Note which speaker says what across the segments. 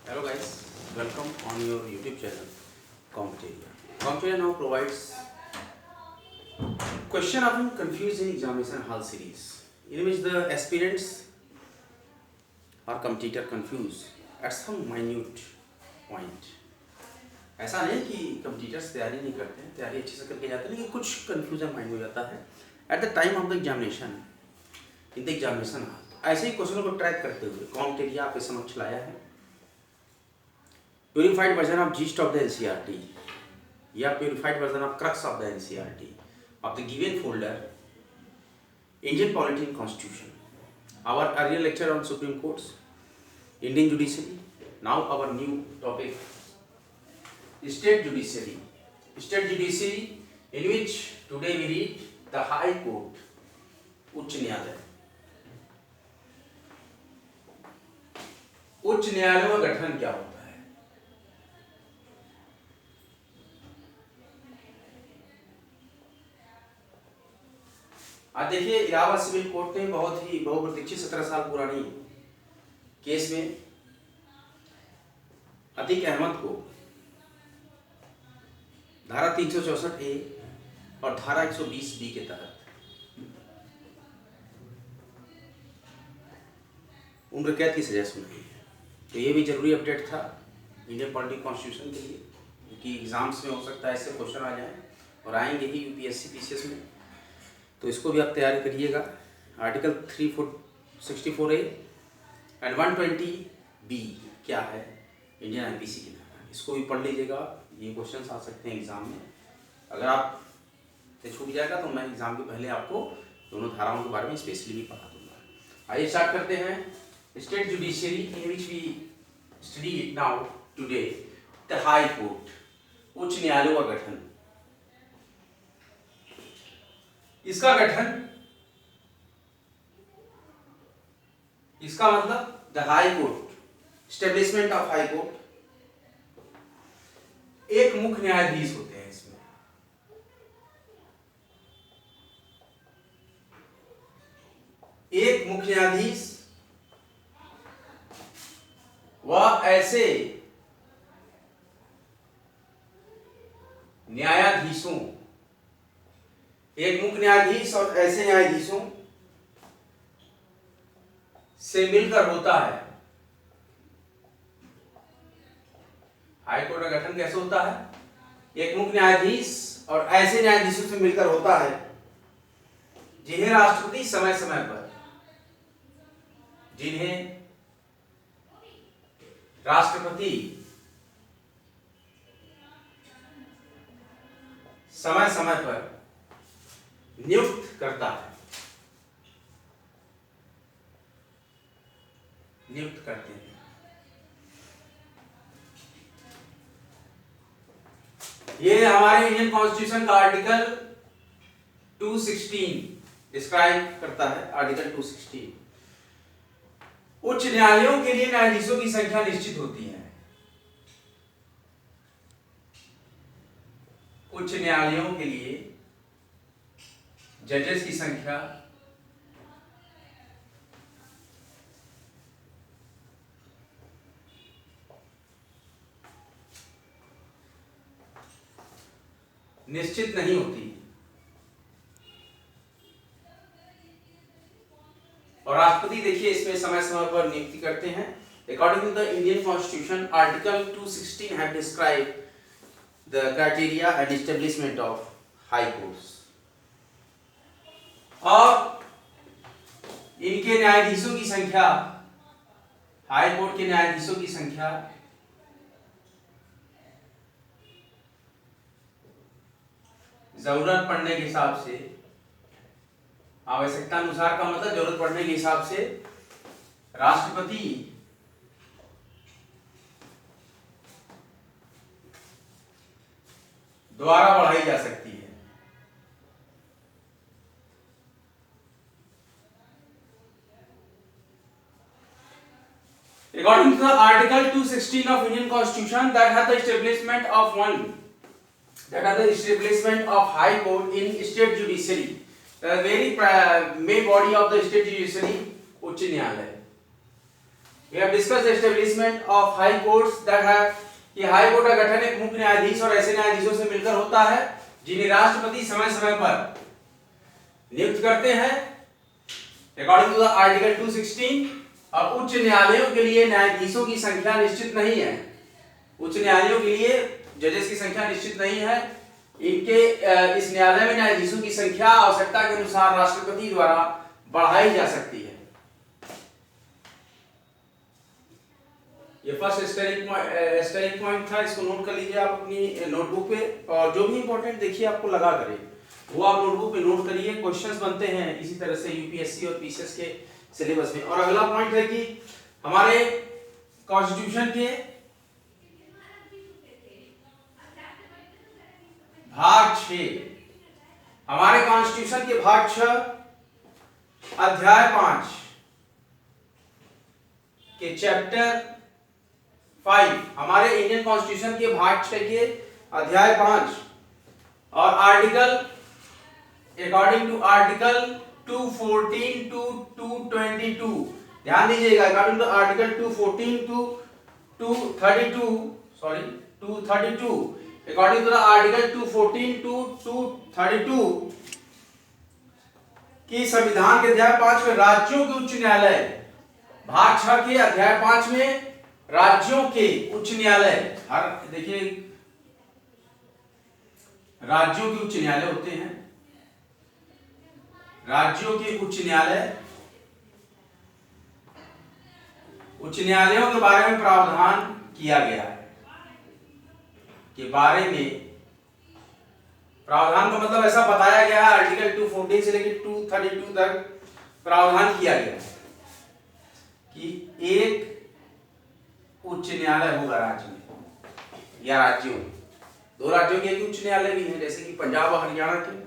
Speaker 1: Hello guys, welcome on your YouTube channel Compteria. Compteria now provides question often confused in examination hall series, in which the aspirants or competitor confused at some minute point. ऐसा नहीं कि computers तैयारी नहीं करते हैं, तैयारी अच्छे से करके जाते हैं, लेकिन कुछ कन्फ्यूजन माइंड हो जाता है at the time of the examination, in the examination. ऐसे ही क्वेश्चनों को ट्रैक करते हुए कॉम्प्टेरिया आपके समक्ष लाया है purified version of gist of the NCERT या purified version of crux of the NCERT of the given folder Indian Polity and Constitution. Our earlier lecture on Supreme Courts, Indian Judiciary. Now our new topic, State Judiciary. State Judiciary, in which today we read the High Court, उच्च न्यायालय। उच्च न्यायालयों का गठन क्या होता है? आज देखिए, इलाहाबाद सिविल कोर्ट ने बहुत ही बहुप्रतीक्षित 17 साल पुरानी केस में अतीक अहमद को धारा 364A और धारा 120B के तहत उम्र कैद की सजा सुनाई है। तो ये भी जरूरी अपडेट था इंडियन पॉलिटी कॉन्स्टिट्यूशन के लिए, क्योंकि एग्जाम्स में हो सकता है ऐसे क्वेश्चन आ जाएं और आएंगे ही यूपीएससी पीसीएस में, तो इसको भी आप तैयारी करिएगा। आर्टिकल 364A एंड 120B क्या है इंडियन आईपीसी की धारा, इसको भी पढ़ लीजिएगा। ये क्वेश्चंस आ सकते हैं एग्जाम में। अगर आप से छूट जाएगा तो मैं एग्जाम के पहले आपको दोनों धाराओं के बारे में स्पेशली भी पढ़ा दूंगा। आइए स्टार्ट करते हैं। State judiciary in which we study now today the high court, उच्च न्यायालयों का गठन। इसका गठन, इसका मतलब the high court, establishment of high court. एक मुख्य न्यायाधीश होते हैं इसमें, एक मुख्य न्यायाधीश वह ऐसे न्यायाधीशों, एक मुख्य न्यायाधीश और ऐसे न्यायाधीशों से मिलकर होता है। हाई कोर्ट का गठन कैसे होता है? एक मुख्य न्यायाधीश और ऐसे न्यायाधीशों से मिलकर होता है जिन्हें राष्ट्रपति समय समय पर, जिन्हें राष्ट्रपति समय समय पर नियुक्त करता है, नियुक्त करते हैं। ये हमारे इंडियन कॉन्स्टिट्यूशन का आर्टिकल 216 डिस्क्राइब करता है। आर्टिकल 216, उच्च न्यायालयों के लिए न्यायाधीशों की संख्या निश्चित होती है। उच्च न्यायालयों के लिए जजेस की संख्या निश्चित नहीं होती और राष्ट्रपति देखिए इसमें समय समय पर नियुक्ति करते हैं। According to the Indian constitution, article 216 have describe the criteria and establishment of high courts. और इनके न्यायाधीशों की संख्या, हाई कोर्ट के न्यायाधीशों की संख्या जरूरत पड़ने के हिसाब से, आवश्यकता अनुसार का मतलब जरूरत पड़ने के हिसाब से राष्ट्रपति द्वारा बढ़ाई जा सकती है। According to the Article 216 of Indian Constitution, that has the establishment of High Court in State Judiciary. The very main body of the State Judiciary, उच्च न्यायालय। We have discussed the establishment of high courts that have कि high court का गठन एक मुख्य न्यायाधीश और ऐसे न्यायाधीशों से मिलकर होता है जिन्हें राष्ट्रपति समय समय पर नियुक्त करते हैं अकॉर्डिंग टू द आर्टिकल 216। और उच्च न्यायालयों के लिए न्यायाधीशों की संख्या निश्चित नहीं है। उच्च न्यायालयों के लिए जजेस की संख्या निश्चित नहीं है। इनके इस न्यायालय में न्यायाधीशों की संख्या आवश्यकता के अनुसार राष्ट्रपति द्वारा बढ़ाई जा सकती है। ये फर्स्ट स्टेरिक पॉइंट था, इसको नोट कर लीजिए आप अपनी नोटबुक पे। और जो भी इंपॉर्टेंट देखिए आपको लगा करे वो आप नोटबुक पे नोट करिए। क्वेश्चंस बनते हैं इसी तरह से यूपीएससी और पीसीएस के सिलेबस में। और अगला पॉइंट है कि हमारे कॉन्स्टिट्यूशन के भाग 6, हमारे कॉन्स्टिट्यूशन के भाग 6 अध्याय 5 के चैप्टर 5, हमारे इंडियन कॉन्स्टिट्यूशन के भाग 6 के अध्याय 5 और article according to article 214 to 222, ध्यान दीजिएगा, according to article 214 to 232 according to the article 214 to 232 की संविधान के अध्याय 5 में राज्यों के उच्च न्यायालय, भाग 6 के अध्याय 5 में राज्यों के उच्च न्यायालय, हर देखिए राज्यों के उच्च न्यायालय होते हैं, राज्यों के उच्च न्यायालय, उच्च न्यायालयों के बारे में प्रावधान किया गया है। के बारे में प्रावधान का मतलब ऐसा बताया गया है, आर्टिकल 214 से लेकर 232 तक प्रावधान किया गया है कि एक उच्च न्यायालय होगा राज्य में या राज्यों में। 2 राज्यों के एक उच्च न्यायालय भी हैं, जैसे कि पंजाब और हरियाणा के,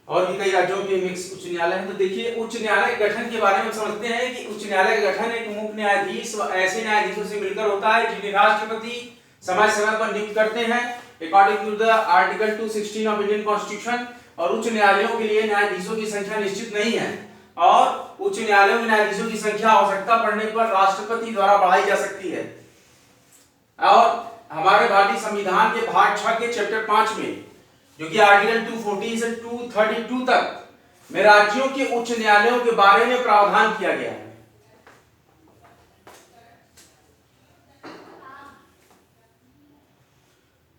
Speaker 1: और भी कई राज्यों के मिक्स उच्च न्यायालय हैं। तो देखिए उच्च न्यायालय के गठन के बारे में समझते हैं कि उच्च न्यायालय का गठन एक मुख्य न्यायाधीश व ऐसे न्यायाधीशों से मिलकर होता है जिन्हें राष्ट्रपति समय समय पर नियुक्त करते हैं according to the article 216 of Indian constitution. और उच्च न्यायालयों के लिए न्यायाधीशों की संख्या निश्चित नहीं है और उच्च न्यायालयों में न्यायाधीशों की संख्या आवश्यकता पड़ने पर राष्ट्रपति द्वारा बढ़ाई जा सकती है। और हमारे भारतीय संविधान के भाग 6 के चैप्टर 5 में, जो कि आर्टिकल 214 से 232 तक में राज्यों के उच्च न्यायालयों के बारे में प्रावधान किया गया है।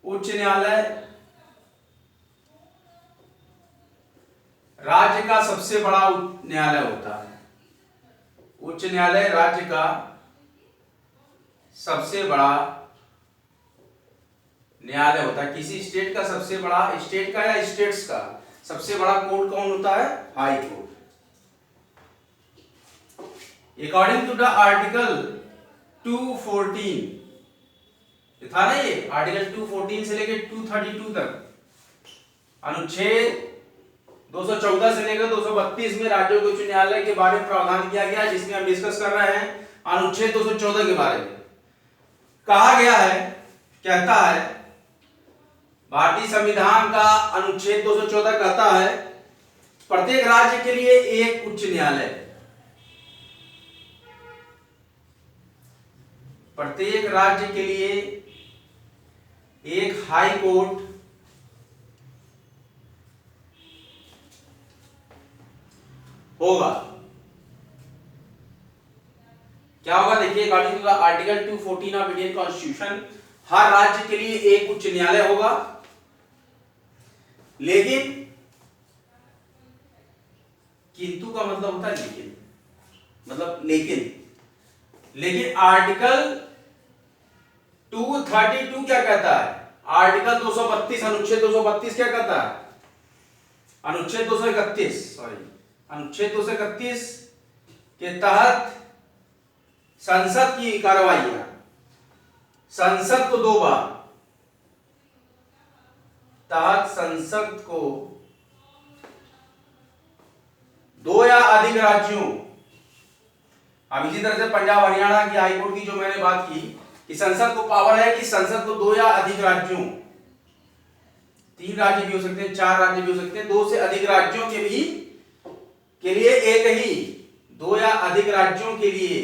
Speaker 1: उच्च न्यायालय राज्य का सबसे बड़ा न्यायालय होता है। उच्च न्यायालय राज्य का सबसे बड़ा न्यायालय होता है। किसी स्टेट का सबसे बड़ा, स्टेट का या स्टेट्स का सबसे बड़ा कोर्ट कौन होता है? High court. According to the article 214, था ना ये आर्टिकल 214 से लेकर 232 तक, अनुच्छेद 214 से लेकर 232 में राज्यों के उच्च न्यायालय के बारे में प्रावधान किया गया, जिसमें हम डिस्कस कर रहे हैं अनुच्छेद 214 के बारे में। कहा गया है, कहता है, भारतीय संविधान का अनुच्छेद 214 कहता है प्रत्येक राज्य के लिए एक उच्च न्यायालय, प्रत्येक राज्य के लिए एक हाई कोर्ट होगा। क्या होगा? देखिए according to the article 214 of Indian constitution, हर राज्य के लिए एक उच्च न्यायालय होगा। लेकिन किंतु का मतलब होता है लेकिन, मतलब लेकिन आर्टिकल 232 क्या कहता है? आर्टिकल 232, अनुच्छेद 232 क्या कहता है? अनुच्छेद 231 के तहत संसद की कार्रवाइयां, संसद को 2 बार, तहत संसद को 2 या अधिक राज्यों, अब इसी तरह से पंजाब हरियाणा की हाईकोर्ट की जो मैंने बात की कि संसद को पावर है कि संसद को 2 या अधिक राज्यों, 3 राज्य भी हो सकते हैं, 4 राज्य भी हो सकते हैं, 2 से अधिक राज्यों के भी के लिए एक ही, 2 या अधिक राज्यों के लिए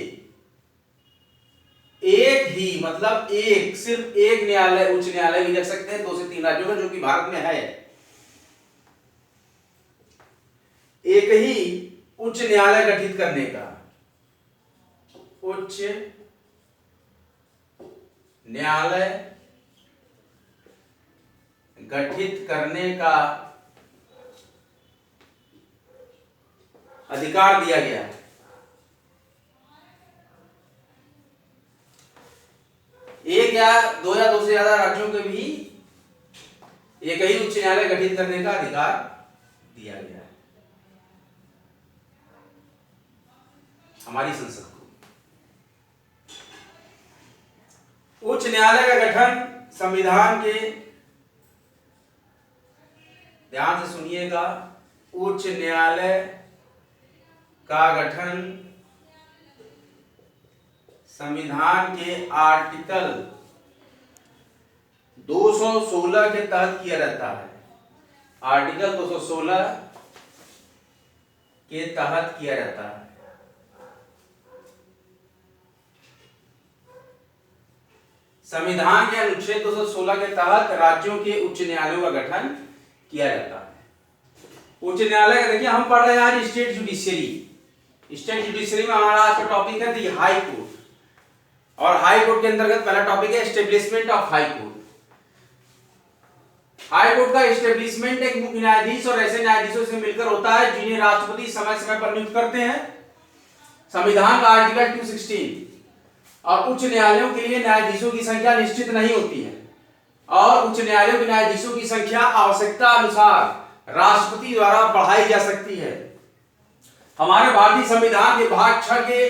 Speaker 1: एक ही, मतलब एक, सिर्फ एक न्यायालय, उच्च न्यायालय भी रख सकते हैं 2 से 3 राज्यों का, जो कि भारत में है। एक ही उच्च न्यायालय गठित करने का, उच्च न्यायालय गठित करने का अधिकार दिया गया है। एक या 2 या 2 से ज्यादा राज्यों के भी एक ही उच्च न्यायालय गठित करने का अधिकार दिया गया है हमारी संसद को। उच्च न्यायालय का गठन संविधान के, ध्यान से सुनिएगा, उच्च न्यायालय का गठन संविधान के आर्टिकल 216 के तहत किया जाता है। आर्टिकल 216 के तहत किया जाता है। संविधान के अनुच्छेद 216 के तहत राज्यों के उच्च न्यायालयों का गठन किया जाता है। उच्च न्यायालय, देखिए हम पढ़ रहे हैं आज स्टेट जुडिशियरी। स्टेट जुडिशियरी में हमारा आज का टॉपिक है दी हाई कोर्ट, और हाई कोर्ट के अंतर्गत पहला टॉपिक है establishment of high court. High court का एस्टेब्लिशमेंट एक मुख्य न्यायाधीश और ऐसे न्यायाधीशों से मिलकर होता है जिन्हें राष्ट्रपति समय समय पर नियुक्त करते हैं। संविधान का आर्टिकल 216। और उच्च न्यायालयों के लिए न्यायाधीशों की संख्या निश्चित नहीं होती है, और उच्च न्यायालयों के न्यायाधीशों की संख्या आवश्यकता अनुसार राष्ट्रपति द्वारा बढ़ाई जा सकती है। हमारे भारतीय संविधान के भाग 6 के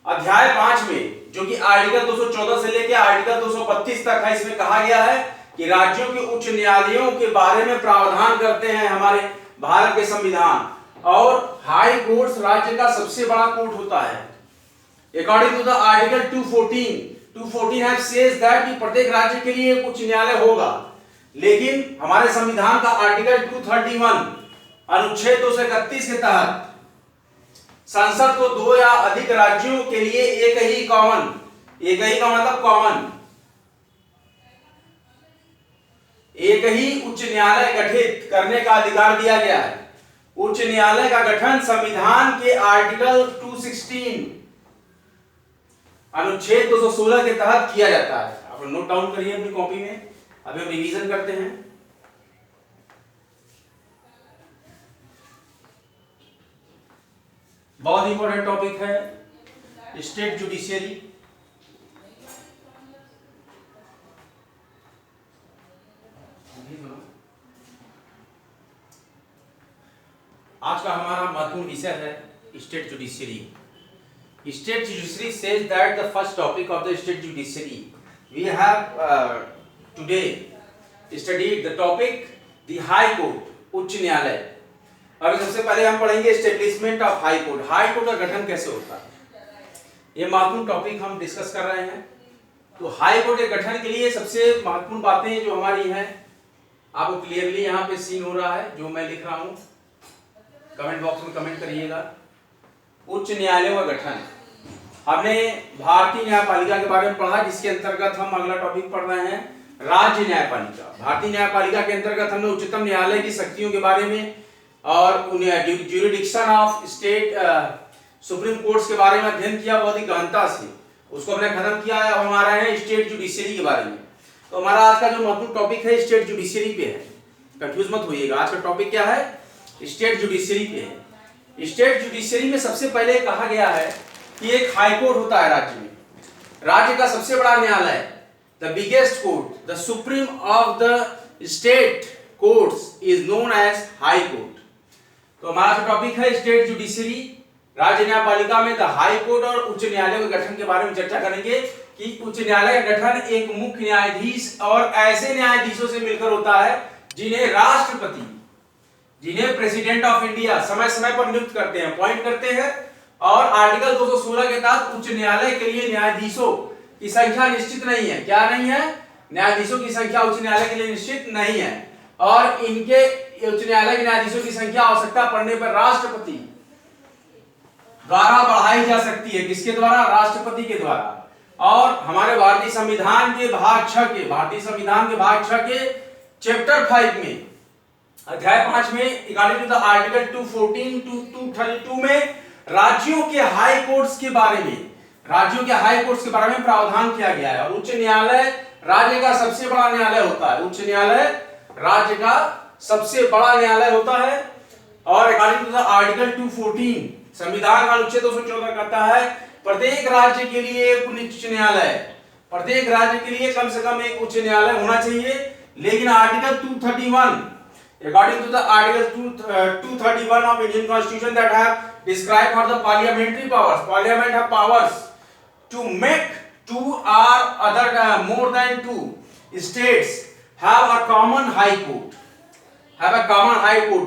Speaker 1: अध्याय 5 में, जो कि आर्टिकल 214 से लेकर आर्टिकल 232 तक है, इसमें कहा गया है कि राज्यों के उच्च न्यायालयों के बारे में प्रावधान करते हैं हमारे भारत के संविधान। और हाई कोर्ट राज्य का सबसे बड़ा कोर्ट होता है। According to the article 214 have says that कि प्रत्येक राज्य के लिए एक उच्च न्यायालय होगा, लेकिन हमारे संविधान का आर्टिकल 231 अनुच्छेद 231 के तहत संसद को 2 या अधिक राज्यों के लिए एक ही कॉमन, एक ही का मतलब कॉमन, एक ही उच्च न्यायालय गठित करने का अधिकार दिया गया है। उच्च न्यायालय का गठन संविधान के आर्टिकल 216 अनुच्छेद 216 के तहत किया जाता है। आप नोट डाउन करिए अपनी कॉपी में, अभी हम रिवीजन करते हैं। बहुत इंपॉर्टेंट टॉपिक है स्टेट जुडिशियरी। आज का हमारा महत्वपूर्ण विषय है state judiciary. State judiciary says that the first topic of the state judiciary we have today studied the topic the high court, उच्च न्यायालय। अभी सबसे पहले हम पढ़ेंगे establishment of high court. High court का गठन कैसे होता है, ये महत्वपूर्ण टॉपिक हम डिस्कस कर रहे हैं। तो हाई कोर्ट के गठन के लिए सबसे महत्वपूर्ण बातें जो हमारी हैं, आपको क्लियरली यहाँ पे सीन हो रहा है जो मैं लिख रहा हूँ, कमेंट बॉक्स में कमेंट करिएगा। उच्च न्यायालयों का गठन, हमने भारतीय न्यायपालिका के बारे में पढ़ा, जिसके अंतर्गत हम अगला टॉपिक पढ़ रहे हैं राज्य न्यायपालिका। भारतीय न्यायपालिका के अंतर्गत हमने उच्चतम न्यायालय की शक्तियों के बारे में और jurisdiction of state supreme courts के बारे में अध्ययन किया बहुत ही गहनता से, उसको हमने खत्म किया है। हम आ रहे हैं स्टेट जुडिशियरी के बारे में। तो हमारा आज का जो महत्वपूर्ण टॉपिक है स्टेट जुडिशियरी पे है, कंफ्यूज मत होइएगा। आज का टॉपिक क्या है, स्टेट जुडिशियरी पे है। स्टेट जुडिशियरी में सबसे पहले कहा गया है कि एक हाई कोर्ट होता है राज्य में, राज्य का सबसे बड़ा न्यायालय, the biggest court, the supreme of the state courts is known as high court. तो हमारा जो टॉपिक है स्टेट जुडिशियरी, राज्य न्यायपालिका में द हाई कोर्ट और उच्च न्यायालय के गठन के बारे में चर्चा करेंगे कि उच्च न्यायालय का गठन एक मुख्य न्यायाधीश और ऐसे न्यायाधीशों से मिलकर होता है जिन्हें राष्ट्रपति, जिन्हें प्रेसिडेंट ऑफ इंडिया समय समय पर नियुक्त करते हैं, अपॉइंट करते हैं। और आर्टिकल 216 के तहत उच्च न्यायालय के लिए न्यायाधीशों की संख्या निश्चित नहीं है। क्या नहीं है, न्यायाधीशों की संख्या उच्च न्यायालय के लिए निश्चित नहीं है। और इनके उच्च न्यायालय के न्यायाधीशों की संख्या आवश्यकता पड़ने पर राष्ट्रपति द्वारा बढ़ाई जा सकती है। किसके द्वारा? राष्ट्रपति के द्वारा। और हमारे भारतीय संविधान के भाग 6 के चैप्टर 5 में अध्याय 5 में according to the article 214 to 232 में राज्यों के हाई कोर्ट्स के बारे में प्रावधान किया गया है। और उच्च न्यायालय राज्य का सबसे बड़ा न्यायालय होता है। उच्च न्यायालय राज्य का सबसे बड़ा न्यायालय होता है। और अकॉर्डिंग टू द आर्टिकल 214 संविधान का अनुच्छेद 214 कहता है प्रत्येक राज्य के लिए एक उच्च न्यायालय, प्रत्येक राज्य के लिए कम से कम एक उच्च न्यायालय होना चाहिए। लेकिन article 231 according to the article 231 of Indian Constitution that have described for the parliamentary powers, parliament have powers to make two or other more than two states have a common high court,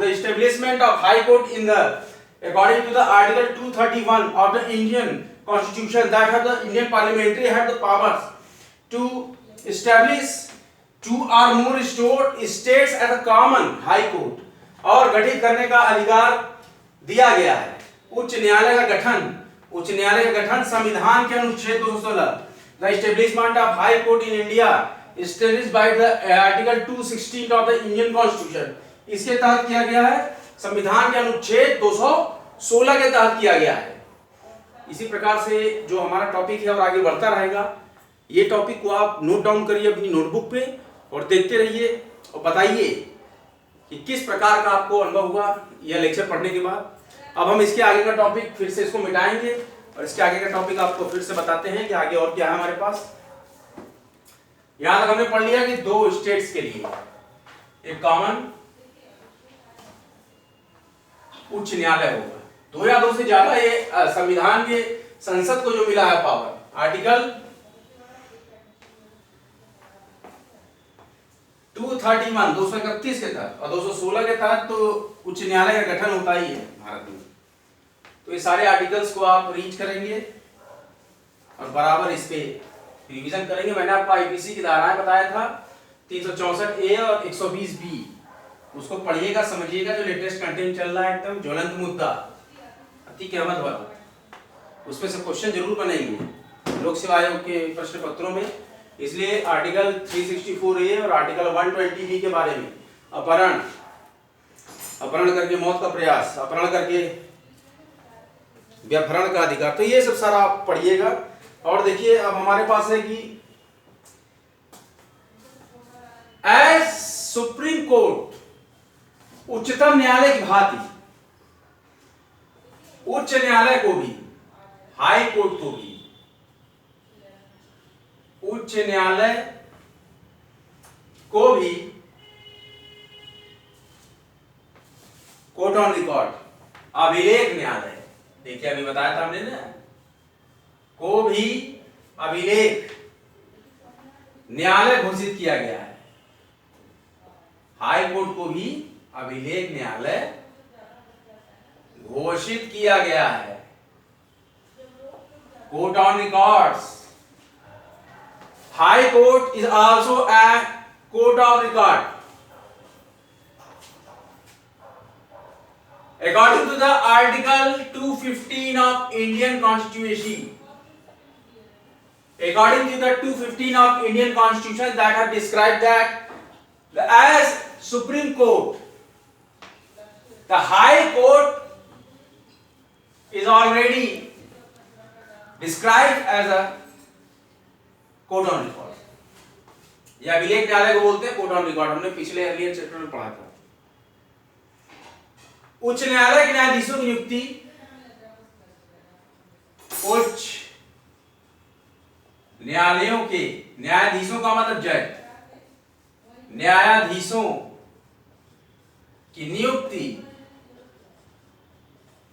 Speaker 1: the establishment of high court in the according to the article 231 of the Indian Constitution that have the Indian parliamentary have the powers to establish to are more states at a common high court और गठित करने का अधिकार दिया गया है। उच्च न्यायालय का गठन संविधान के अनुच्छेद 216 the establishment of high court in India established by the article 216 of the Indian constitution, इसके तहत किया गया है। संविधान के अनुच्छेद 216 के तहत किया गया है। इसी प्रकार से जो हमारा टॉपिक है और आगे बढ़ता रहेगा। ये टॉपिक को आप नोट डाउन करिए अपनी नोटबुक पे और देखते रहिए और बताइए कि किस प्रकार का आपको अनुभव हुआ यह लेक्चर पढ़ने के बाद। अब हम इसके आगे का टॉपिक फिर से इसको मिटाएंगे और इसके आगे का टॉपिक आपको फिर से बताते हैं कि आगे और क्या है हमारे पास। यहां तक हमने पढ़ लिया कि दो स्टेट्स के लिए एक कॉमन उच्च न्यायालय होगा, दो या दो से ज्यादा। ये संविधान के संसद को जो मिला है पावर आर्टिकल 231 के तहत और 216 के तहत तो उच्च न्यायालय का गठन होता ही है भारत में। तो ये सारे आर्टिकल्स को आप रीच करेंगे और बराबर इस पे रिवीजन करेंगे। मैंने आपको आईपीसी की धाराएं बताया था 364A और 120B, उसको पढ़िएगा समझिएगा। जो लेटेस्ट कंटेंट चल रहा है एकदम ज्वलंत मुद्दा अतीक अहमद वाला, उसमें से क्वेश्चन जरूर बनेंगे लोक सेवा आयोग के प्रश्न पत्रों में। इसलिए आर्टिकल 364A और आर्टिकल 120B के बारे में अपहरण करके मौत का प्रयास, अपहरण करके व्यभिचार का अधिकार, तो ये सब सारा आप पढ़िएगा। और देखिए अब हमारे पास है कि एज सुप्रीम कोर्ट उच्चतम न्यायालय की भांति उच्च न्यायालय को भी, हाई कोर्ट को भी, उच्च न्यायालय को भी कोर्ट ऑन रिकॉर्ड अभिलेख न्यायालय, देखिए अभी बताया था हमने ना, को भी अभिलेख न्यायालय घोषित किया गया है। हाई कोर्ट को भी अभिलेख न्यायालय घोषित किया गया है। Court on records, High Court is also a court of record. According to the Article 215 of Indian Constitution, according to the 215 of Indian Constitution that have described that as Supreme Court, the High Court is already described as a court on record या अभिलेख न्यायालय को बोलते हैं court on record. हमने पिछले earlier chapter में पढ़ा था। उच्च न्यायालय के न्यायाधीशों की नियुक्ति उच्च न्यायालयों के न्यायाधीशों का मतलब जज, न्यायाधीशों की नियुक्ति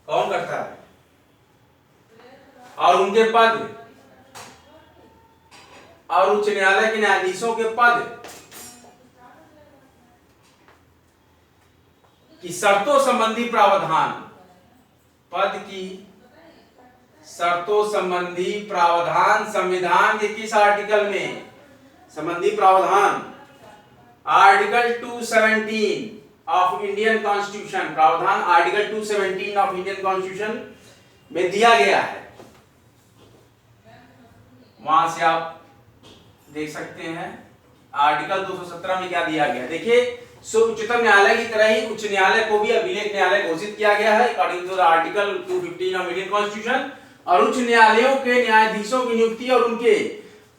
Speaker 1: कौन करता है और उनके पद और उच्च न्यायालय के न्यायाधीशों के पद की शर्तों संबंधी प्रावधान, पद की शर्तों संबंधी प्रावधान संविधान के किस आर्टिकल में संबंधी प्रावधान? आर्टिकल 217 ऑफ इंडियन कॉन्स्टिट्यूशन, प्रावधान आर्टिकल 217 ऑफ इंडियन कॉन्स्टिट्यूशन में दिया गया है। वहां से आप देख सकते हैं आर्टिकल 217 में क्या दिया गया। देखिए, उच्चतम न्यायालय की तरह ही उच्च न्यायालय को भी अभिलेख न्यायालय घोषित किया गया है according to the article 215 of Indian constitution. और उच्च न्यायालयों के न्यायाधीशों की नियुक्ति और उनके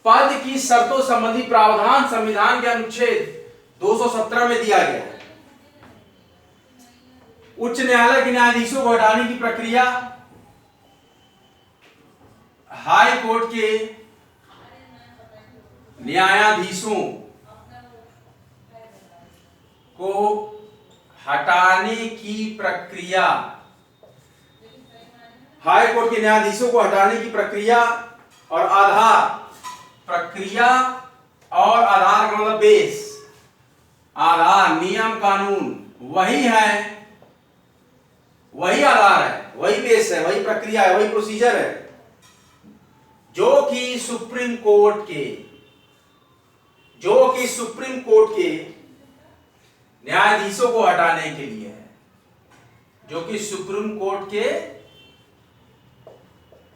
Speaker 1: पद की शर्तों संबंधी प्रावधान संविधान के अनुच्छेद 217 में दिया गया है। उच्च न्यायालय के न्यायाधीशों को हटाने की प्रक्रिया हाई कोर्ट के न्यायाधीशों को हटाने की प्रक्रिया, हाई कोर्ट के न्यायाधीशों को हटाने की प्रक्रिया और आधार, प्रक्रिया और आधार का मतलब बेस, आधार नियम कानून वही है, वही आधार है, वही बेस है, वही प्रक्रिया है, वही प्रोसीजर है जो कि सुप्रीम कोर्ट के न्यायाधीशों को हटाने के लिए है, जो कि सुप्रीम कोर्ट के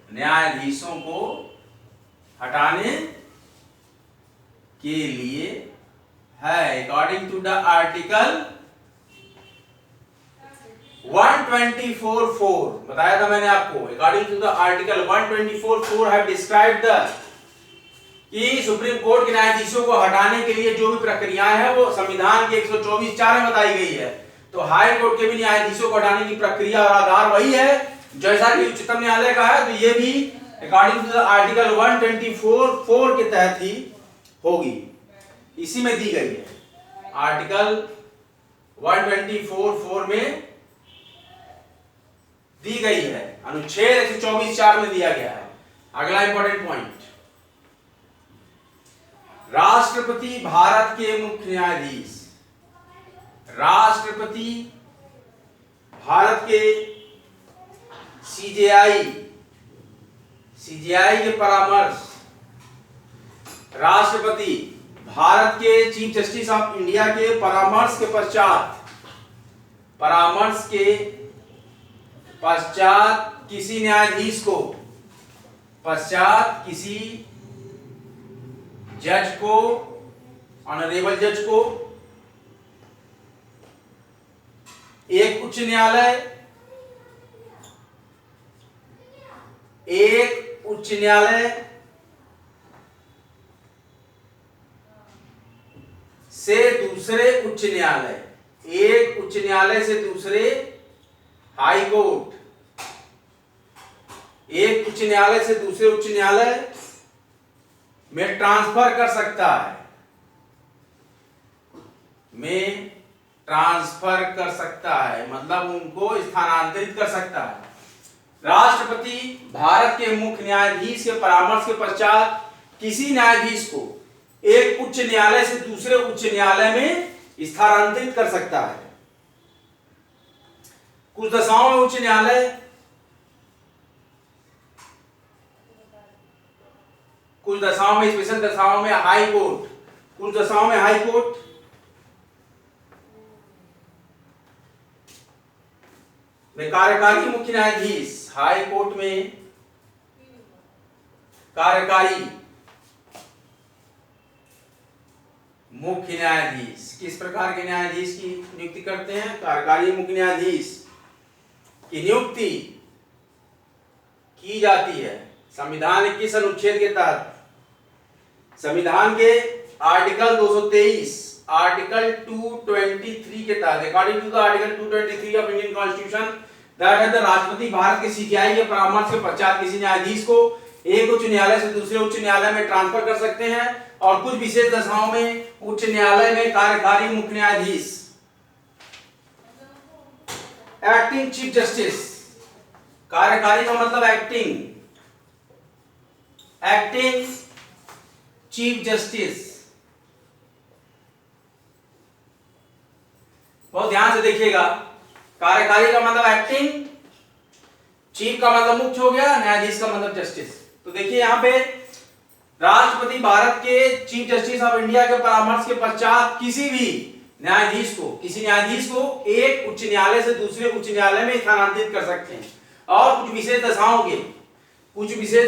Speaker 1: न्यायाधीशों को हटाने के लिए है अकॉर्डिंग टू द आर्टिकल 124(4) बताया था मैंने आपको। According to the article 124(4) have described the कि सुप्रीम कोर्ट के न्यायाधीशों को हटाने के लिए जो भी प्रक्रियाएं हैं वो संविधान के 124(4) में बताई गई है। तो हाई कोर्ट के भी न्यायाधीशों को हटाने की प्रक्रिया और आधार वही है जैसा कि उच्चतम न्यायालय का है, तो ये भी अकॉर्डिंग टू द आर्टिकल 124(4) के तहत ही होगी, इसी में दी गई है। आर्टिकल 124(4) में दी गई है, अनुच्छेद 124(4) में दिया गया है। अगला इंपॉर्टेंट पॉइंट, राष्ट्रपति भारत के मुख्य न्यायाधीश, राष्ट्रपति भारत के सीजेआई के परामर्श, राष्ट्रपति भारत के चीफ जस्टिस ऑफ इंडिया के परामर्श के पश्चात किसी न्यायाधीश को, किसी जज को, ऑनरेबल जज को एक उच्च न्यायालय से दूसरे उच्च न्यायालय, एक उच्च न्यायालय से दूसरे हाई कोर्ट, एक उच्च न्यायालय से दूसरे उच्च न्यायालय में ट्रांसफर कर सकता है, मतलब उनको स्थानांतरित कर सकता है। राष्ट्रपति भारत के मुख्य न्यायाधीश के परामर्श के पश्चात किसी न्यायाधीश को एक उच्च न्यायालय से दूसरे उच्च न्यायालय में स्थानांतरित कर सकता है। कुछ दशाओं में उच्च न्यायालय, कुछ दशाओं में, स्पेशल दशाओं में हाई कोर्ट, कुछ दशाओं में हाई कोर्ट में कार्यकारी मुख्य न्यायाधीश, हाई कोर्ट में कार्यकारी मुख्य न्यायाधीश, किस प्रकार के न्यायाधीश की नियुक्ति करते हैं? कार्यकारी मुख्य न्यायाधीश की नियुक्ति की जाती है संविधान 21 अनुच्छेद के तहत, संविधान के आर्टिकल 223, आर्टिकल 223 के तहत। According to the article 223 of Indian constitution, that the राष्ट्रपति भारत के सीजेआई के परामर्श के पश्चात किसी न्यायाधीश को एक उच्च न्यायालय से दूसरे उच्च न्यायालय में ट्रांसफर कर सकते हैं, और कुछ विशेष दशाओं में उच्च न्यायालय में कार्यकारी मुख्य न्यायाधीश, एक्टिंग चीफ जस्टिस, कार्यकारी का मतलब एक्टिंग चीफ जस्टिस, बहुत ध्यान से देखिएगा, कार्यकारी का मतलब एक्टिंग, चीफ का मतलब मुख्य हो गया, न्यायाधीश का मतलब जस्टिस। तो देखिए यहां पे राष्ट्रपति भारत के चीफ जस्टिस ऑफ इंडिया के परामर्श के पश्चात किसी भी न्यायाधीश को, किसी न्यायाधीश को एक उच्च न्यायालय से दूसरे उच्च न्यायालय में स्थानांतरित कर सकते हैं। और कुछ विशेष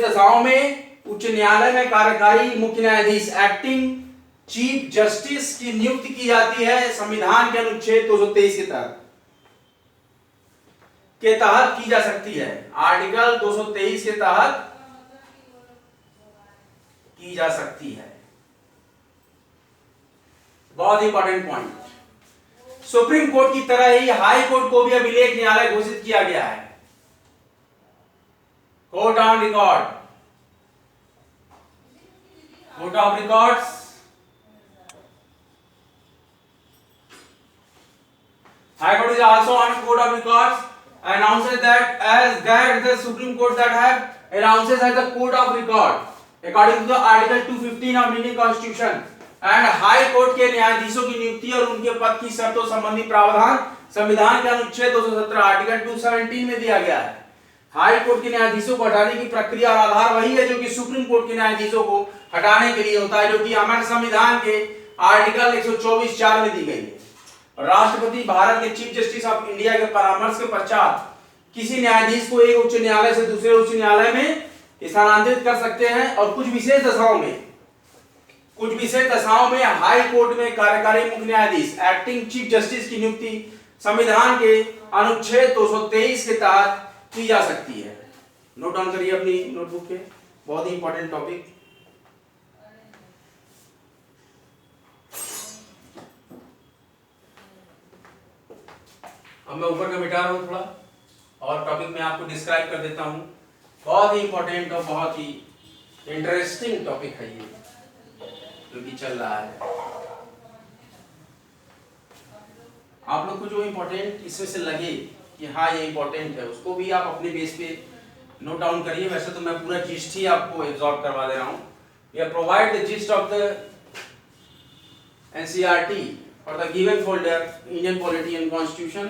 Speaker 1: दशाओं में उच्च न्यायालय में कार्यकारी मुख्य न्यायाधीश एक्टिंग चीफ जस्टिस की नियुक्ति की जाती है संविधान के अनुच्छेद 223 के तहत की जा सकती है। आर्टिकल 223 के तहत की जा सकती है। बहुत इंपॉर्टेंट पॉइंट। सुप्रीम कोर्ट की तरह ही हाई कोर्ट को भी अभिलेख न्यायालय घोषित किया गया है। Court on record, court of records, High Court is also on Court of Records. Announces that as that the Supreme Court that have announces as the Court of Record according to the Article 215 of Indian Constitution and High Court के न्यायाधीशों की नियुक्ति और उनके पद की शर्तों संबंधी प्रावधान संविधान के अनुच्छेद 217 आर्टिकल 217 में दिया गया है। हाई कोर्ट के न्यायाधीशों को हटाने की प्रक्रिया और आधार वही है जो कि सुप्रीम कोर्ट के न्यायाधीशों को हटाने के लिए होता है, जो कि हमारे संविधान के आर्टिकल 124(4) में दी गई है। राष्ट्रपति भारत के चीफ जस्टिस ऑफ इंडिया के परामर्श के पश्चात किसी न्यायाधीश को एक उच्च न्यायालय से दूसरे उच्च न्यायालय में स्थानांतरित कर सकते हैं। और कुछ विशेष दशाओं में हाई कोर्ट में कार्यकारी मुख्य न्यायाधीश एक्टिंग चीफ जस्टिस की नियुक्ति संविधान के अनुच्छेद 223 के तहत की जा सकती है। नोट डाउन करिए अपनी नोटबुक पे, बहुत ही इंपॉर्टेंट टॉपिक। अब मैं ऊपर का मिटा रहा हूं थोड़ा और टॉपिक में आपको डिस्क्राइब कर देता हूं। बहुत ही इंपॉर्टेंट और बहुत ही इंटरेस्टिंग टॉपिक है ये जो कि चल रहा है। आप लोग को जो इंपॉर्टेंट इसमें से लगे कि हाँ ये इंपॉर्टेंट है, उसको भी आप अपने बेस पे नोट डाउन करिए। वैसे तो मैं पूरा जिस्ट ही आपको एब्जॉर्ब करवा दे रहा हूँ। We provide the gist of the NCERT और the given folder Indian polity and constitution,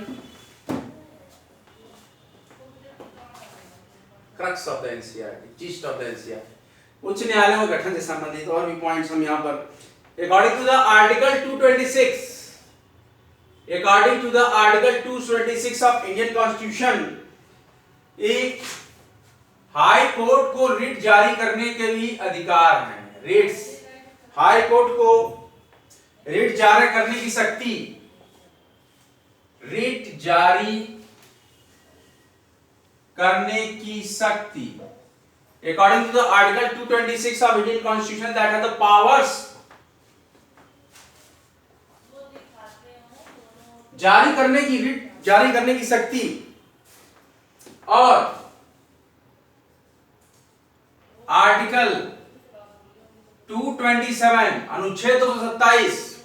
Speaker 1: crux of the NCERT, gist of the NCERT. उच्च न्यायालयों के गठन से संबंधित और भी पॉइंट्स हम यहाँ पर according to the article 226 According to the Article 226 of Indian Constitution, एक हाई कोर्ट को रिट जारी करने के भी अधिकार हैं। रिट्स, हाई कोर्ट को रिट जारी करने की शक्ति, रिट जारी करने की शक्ति according to the Article 226 of Indian Constitution that have the powers जारी करने की, रिट जारी करने की शक्ति और आर्टिकल 227 अनुच्छेद 227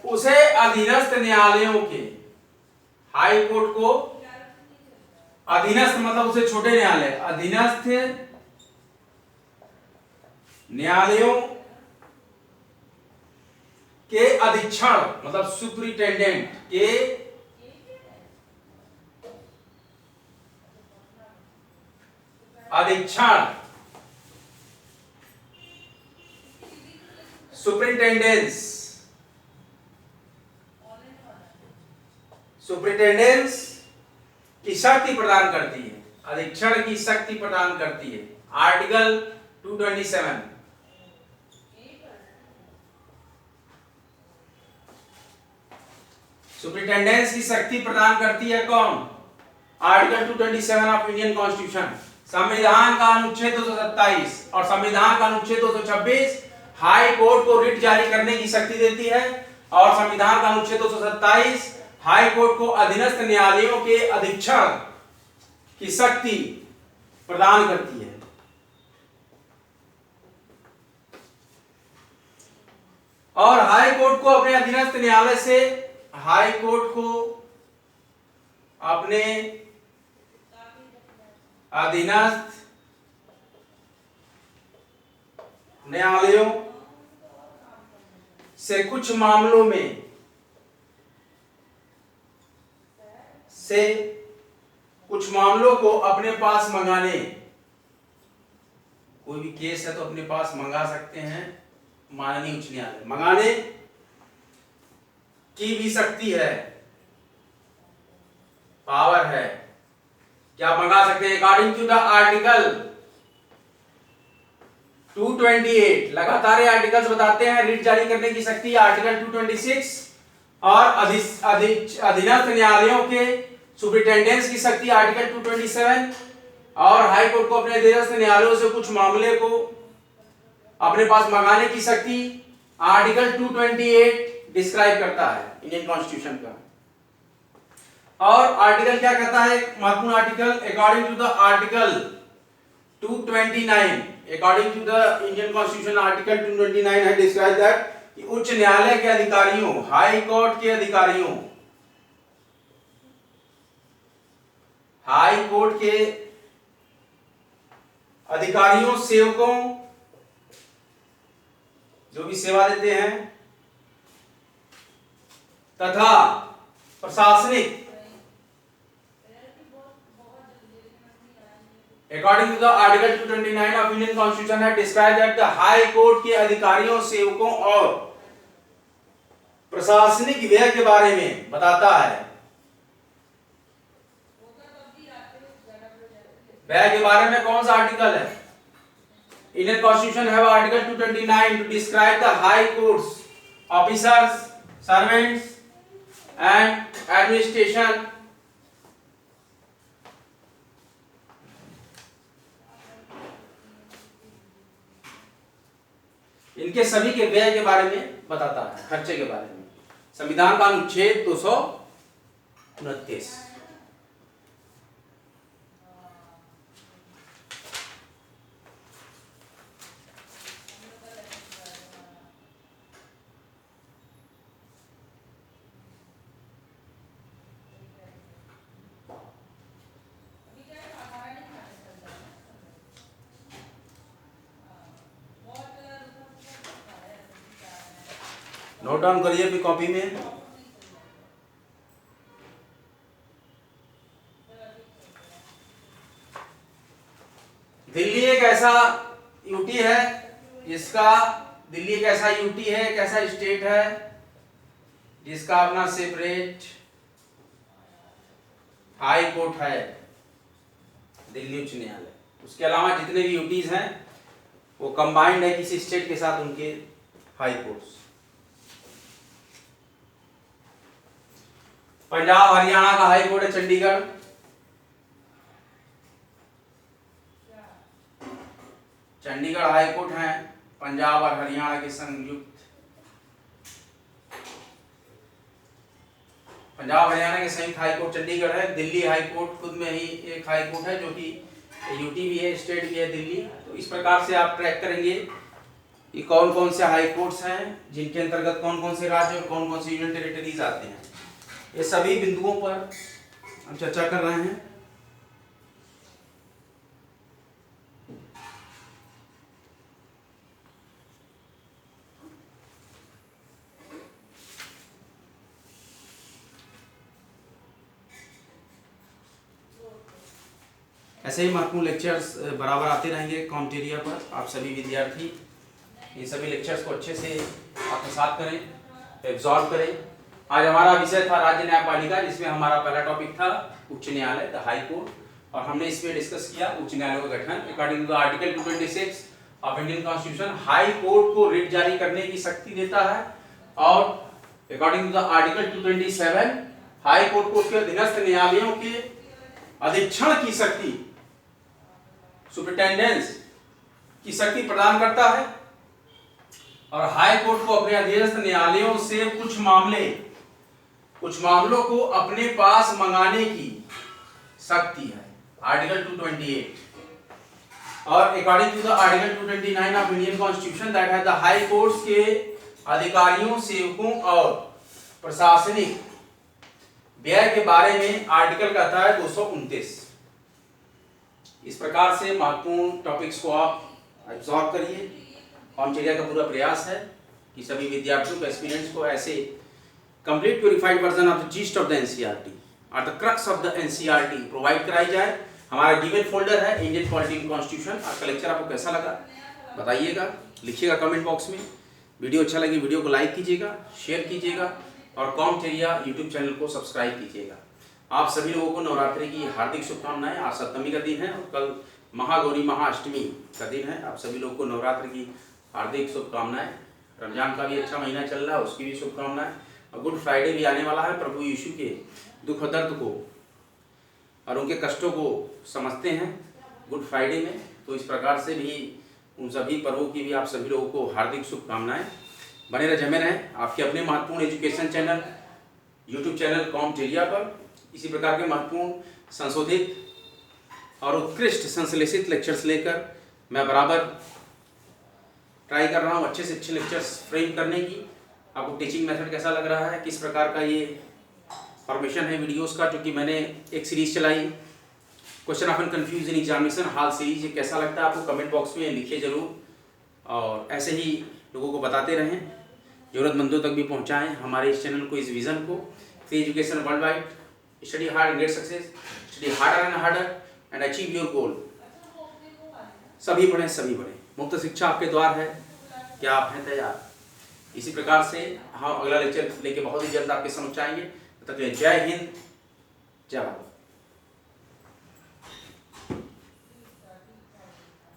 Speaker 1: उसे अधीनस्थ न्यायालयों के, हाई कोर्ट को अधीनस्थ मतलब उसे छोटे न्यायालय, अधीनस्थ न्यायालयों के अधीक्षण मतलब सुपरिटेंडेंट के अधीक्षण, सुपरिटेंडेंस, सुपरिटेंडेंस की शक्ति प्रदान करती है, अधीक्षण की शक्ति प्रदान करती है। आर्टिकल 227 सुपरिटेंडेंस की शक्ति प्रदान करती है कौन? आर्टिकल 227 ऑफ इंडियन कॉन्स्टिट्यूशन, संविधान का अनुच्छेद 227 और संविधान का अनुच्छेद 226 हाई कोर्ट को रिट जारी करने की शक्ति देती है और संविधान का अनुच्छेद 227 हाई कोर्ट को अधीनस्थ न्यायालयों के अधीक्षण की शक्ति प्रदान करती है। और हाई कोर्ट को अपने अधीनस्थ न्यायालय से, हाई कोर्ट को अपने अधीनस्थ न्यायालयों से कुछ मामलों में को अपने पास मंगाने, कोई भी केस है तो अपने पास मंगा सकते हैं माननीय उच्च न्यायालय, मंगाने की भी शक्ति है, पावर है, क्या मंगा सकते हैं। अकॉर्डिंग टू द आर्टिकल 228, लगातार ये आर्टिकल्स बताते हैं रिट जारी करने की शक्ति आर्टिकल 226 और अधीनस्थ न्यायालयों के सुपरिटेंडेंस की शक्ति आर्टिकल 227 और हाई कोर्ट को अपने अधीनस्थ न्यायालयों से कुछ मामले को अपने पास मंगाने की शक्ति आर्टिकल 228 डिस्क्राइब करता है इंडियन कॉन्स्टिट्यूशन का। और आर्टिकल क्या कहता है, महत्वपूर्ण article, according to the article 229, according to the Indian constitution article 229 है डिस्क्राइब दैट कि उच्च न्यायालय के अधिकारियों, हाई कोर्ट के अधिकारियों, हाई कोर्ट के अधिकारियों, सेवकों, जो भी सेवा देते हैं, तथा प्रशासनिक, according to the article 229 of Indian constitution है describe that the high court के अधिकारियों, सेवकों और प्रशासनिक व्यय के बारे में बताता है। व्यय के बारे में कौन सा आर्टिकल है, इंडियन कॉन्स्टिट्यूशन है article 229 to describe the high courts officers, servants and administration इनके सभी के व्यय के बारे में बताता है, खर्चे के बारे में। संविधान का अनुच्छेद 229। नोट डाउन करिए अपनी कॉपी में। दिल्ली एक ऐसा यूटी है जिसका, दिल्ली एक ऐसा यूटी है, एक ऐसा स्टेट है जिसका अपना सेपरेट हाई कोर्ट है, दिल्ली उच्च न्यायालय। उसके अलावा जितने भी यूटीज हैं वो कंबाइंड है किसी स्टेट के साथ उनके हाई कोर्ट्स। पंजाब हरियाणा का हाई कोर्ट है चंडीगढ़, चंडीगढ़ हाई कोर्ट है पंजाब और हरियाणा के संयुक्त, पंजाब हरियाणा के संयुक्त हाई कोर्ट चंडीगढ़ है। दिल्ली हाई कोर्ट खुद में ही एक हाई कोर्ट है जो कि यूटी भी है, स्टेट भी है दिल्ली। तो इस प्रकार से आप ट्रैक करेंगे कि कौन कौन से हाई कोर्ट्स हैं जिनके अंतर्गत कौन कौन से राज्य और कौन कौन से यूनियन टेरिटरीज आते हैं। ये सभी बिंदुओं पर हम चर्चा कर रहे हैं। ऐसे ही महत्वपूर्ण लेक्चर्स बराबर आते रहेंगे कॉम्टेरिया पर। आप सभी विद्यार्थी इन सभी लेक्चर्स को अच्छे से आत्मसात करें, एब्जॉर्ब करें। आज हमारा विषय था राज्य न्यायपालिका, जिसमें हमारा पहला टॉपिक था उच्च न्यायालय, द हाई कोर्ट, और हमने इसमें डिस्कस किया उच्च न्यायालयों का गठन। According to article 226 of Indian constitution high court को रिट जारी करने की शक्ति देता है, और according to the article 227 high court को उसके अधीनस्थ न्यायालयों के अधीक्षण की शक्ति, सुपरिटेंडेंस की शक्ति प्रदान करता है, और हाई कोर्ट को अपने अधीनस्थ न्यायालयों से कुछ मामलों को अपने पास मंगाने की शक्ति है, आर्टिकल 228। और according to the article 229 of Indian constitution that है द हाई कोर्ट्स के अधिकारियों, सेवकों और प्रशासनिक व्यय के बारे में आर्टिकल कहता है 229। इस प्रकार से महत्वपूर्ण टॉपिक्स को आप एब्जॉर्ब करिए। कॉम्टेरिया का पूरा प्रयास है कि सभी विद्यार्थियों को, एस्पिरेंट्स को ऐसे complete purified version of the gist of the NCERT और the crux of the NCERT provide कराई जाए। हमारा जीमेल फोल्डर है इंडियन पॉलिटी इन कॉन्स्टिट्यूशन। आपका लेक्चर आपको कैसा लगा बताइएगा, लिखिएगा कमेंट बॉक्स में। वीडियो अच्छा लगे वीडियो को लाइक कीजिएगा, शेयर कीजिएगा और कॉमटेरिया यूट्यूब चैनल को सब्सक्राइब कीजिएगा। आप सभी लोगों को नवरात्रि की हार्दिक शुभकामनाएं। आज सप्तमी का दिन है और कल महागौरी महाअष्टमी का दिन है। आप सभी लोगों को नवरात्रि की हार्दिक शुभकामनाएं। रमजान का भी अच्छा महीना चल रहा है, उसकी भी शुभकामनाएं। और गुड फ्राइडे भी आने वाला है। प्रभु यीशु के दुख दर्द को और उनके कष्टों को समझते हैं गुड फ्राइडे में, तो इस प्रकार से भी उन सभी पर्वों की भी आप सभी लोगों को हार्दिक शुभकामनाएं। बने रहे जमे रहें आपके अपने महत्वपूर्ण एजुकेशन चैनल यूट्यूब चैनल कॉमटेरिया पर। इसी प्रकार के महत्वपूर्ण संशोधित और उत्कृष्ट संश्लेषित लेक्चर्स लेकर मैं बराबर ट्राई कर रहा हूँ अच्छे से अच्छे लेक्चर्स फ्रेम करने की। आपको टीचिंग मेथड कैसा लग रहा है, किस प्रकार का ये फॉर्मेशन है वीडियोस का, जो कि मैंने एक सीरीज चलाई question of and confuse in examination hall series, ये कैसा लगता है आपको कमेंट बॉक्स में लिखिए जरूर। और ऐसे ही लोगों को बताते रहें, ज़रूरतमंदों तक भी पहुँचाएँ हमारे इस चैनल को, इस विज़न को। Free education world wide, study hard and get success, study harder and harder and achieve your goal. सभी पढ़ें, सभी पढ़ें, मुफ्त शिक्षा आपके द्वार है, क्या आप हैं तैयार? इसी प्रकार से हम अगला लेक्चर लेके बहुत ही जल्द आपके समक्ष आएंगे। तब तक जय हिंद, जय भारत।